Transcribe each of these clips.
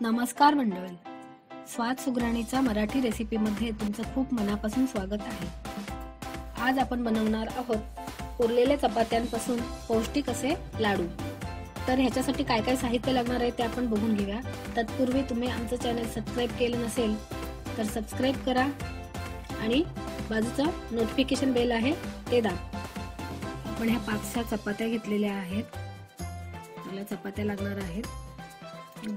नमस्कार मंडळी, स्वाद सुगरणीचा मराठी रेसिपीमध्ये तुमचं खूप मनापासून स्वागत आहे। आज आपण बनवणार आहोत उरलेल्या चपात्यांपासून पौष्टिक असे लाडू। तर ह्याच्यासाठी काय काय साहित्य लागणार आहे ते आपण बघून घेऊया। तत्पूर्वी तुम्ही आमचं चॅनल सबस्क्राइब केलं नसेल तर सबस्क्राइब करा आणि बाजूचं नोटिफिकेशन बेल आहे ते दाबा। आपण ह्या 5-6 चपात्या घेतलेल्या आहेत। मला चपात्या लागणार आहेत।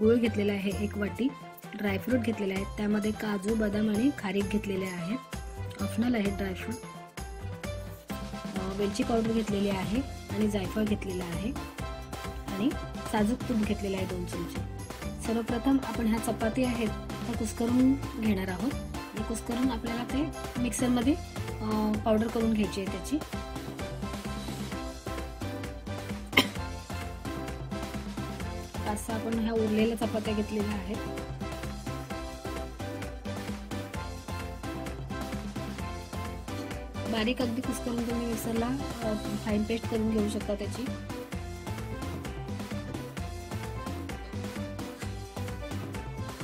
गुळ घेतलेला आहे 1 वाटी, ड्रायफ्रूट घेतलेले आहेत, त्यामध्ये काजू, बदाम आणि खारीक घेतलेले आहेत, ऑप्शनल आहे ड्रायफ्रूट। वेलची पावडर घेतलेली आहे आणि जायफळ घेतलेला आहे आणि साजूक तूप घेतलेले आहे 2 चमचे। सर्वप्रथम आपण ह्या चपाती आहेत त्या कुस्करून घेणार आहोत आणि कुस्करून आपल्याला ते मिक्सर मध्ये पावडर करून घ्यायची आहे त्याची। असा आपण ह्या उरलेल्या चपात्या घेतलेल्या आहेत। बारीक अगदी कुस्करून तुम्ही मिक्सरला फाईन पेस्ट करून घेऊ शकता त्याची।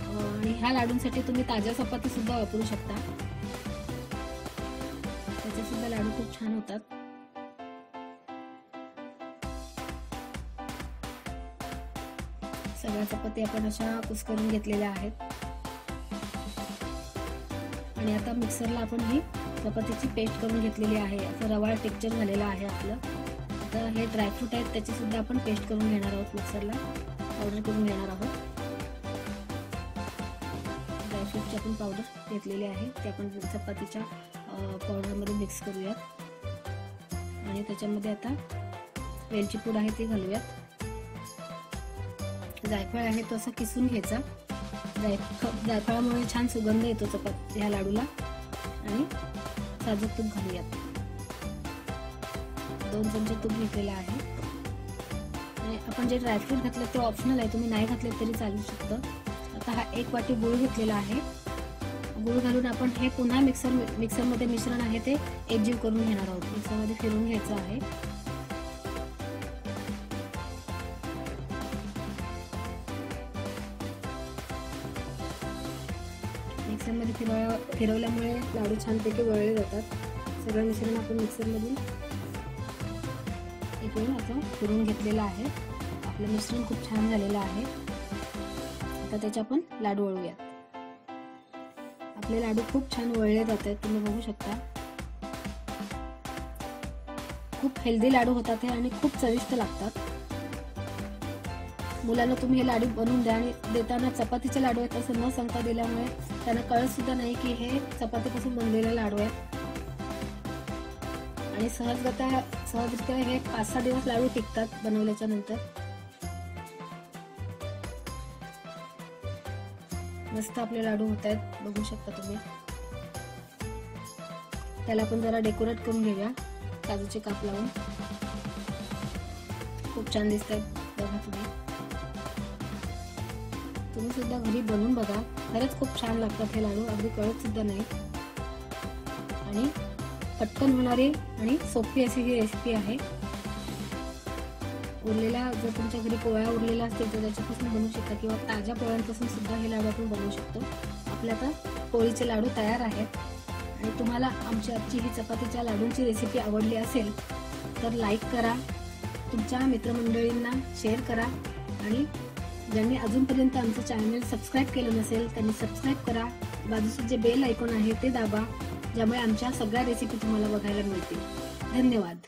आणि ह्या लाडूंसाठी तुम्ही ताज्या चपाती सुद्धा वापरू शकता, त्याचे सुद्धा लाडू खूप छान होतात। सगळ्या चपाती आपण अशा कुस्करून घेतलेल्या आहेत आणि आता मिक्सरला आपण ही चपातीची पेस्ट करून घेतलेली आहे। आता रवाळ टेक्स्चर झालेला आहे आपलं। आता हे ड्रायफ्रूट आहेत त्याची सुद्धा आपण पेस्ट करून घेणार आहोत, मिक्सरला पावडर करून घेणार आहोत। ड्रायफ्रूटची आपण पावडर घेतलेली आहे ते आपण चपातीच्या पावडरमध्ये मिक्स करूयात आणि त्याच्यामध्ये आता वेलची पूड आहे ती घालूयात। जायफळ आहे तो असं किसून घ्यायचा। जायफळामुळे छान सुगंध येतो चपाती ह्या लाडूला। आणि साजूक तूप घालूयात, 2 चमचे तूप घेतलेलं आहे। आणि आपण जे ड्रायफ्रूट घातलं ते ऑप्शनल आहे, तुम्ही नाही घातले तरी चालू शकतं। आता हा 1 वाटी गुळ घेतलेला आहे। गुळ घालून आपण हे पुन्हा मिक्सरमध्ये मिश्रण आहे ते एकजीव करून घेणार आहोत। मिक्सरमध्ये फिरवून घ्यायचं आहे। मिक्सरमध्ये फिरवल्यामुळे लाडू छानपैकी वळले जातात। सगळं मिश्रण आपण मिक्सरमधून एक वेळ आता फिरवून घेतलेलं आहे। आपलं मिश्रण खूप छान झालेलं आहे। आता त्याचे आपण लाडू वळूयात। आपले लाडू खूप छान वळले जात आहेत, तुम्ही बघू शकता। खूप हेल्दी लाडू होतात हे आणि खूप चविष्ट लागतात। मुलांना तुम्ही हे लाडू बनवून द्या आणि देताना चपातीचे लाडू आहेत असं न सांगता दिल्यामुळे त्यांना कळत सुद्धा नाही की हे चपातीपासून बनलेले लाडू आहेत। आणि सहजरित्या हे 5-6 दिवस लाडू टिकतात बनवल्याच्या नंतर। मस्त आपले लाडू होत आहेत, बघू शकता तुम्ही। त्याला आपण जरा डेकोरेट करून घेऊया काजूचे काप लावून। खूप छान दिसतात बघा तुम्ही। तुम्ही सुद्धा घरी बनवून बघा, खरंच खूप छान लागतात हे लाडू, अगदी कळत सुद्धा नाही। आणि पटकन होणारी आणि सोपी अशी ही रेसिपी आहे। उरलेल्या जर तुमच्या घरी पोळ्या उरलेल्या असतील तर त्याच्यापासून बनवू शकता किंवा ताज्या पोळ्यांपासून सुद्धा हे लाडू आपण बनवू शकतो। आपल्या आता पोळीचे लाडू तयार आहेत। आणि तुम्हाला आमची आजची ही चपातीच्या लाडूंची रेसिपी आवडली असेल तर लाईक करा, तुमच्या मित्रमंडळींना शेअर करा आणि ज्यांनी अजूनपर्यंत आमचं चॅनल सबस्क्राइब केलं नसेल त्यांनी सबस्क्राइब करा। बाजूचं जे बेल आयकॉन आहे ते दाबा, ज्यामुळे आमच्या सगळ्या रेसिपी तुम्हाला बघायला मिळतील। धन्यवाद।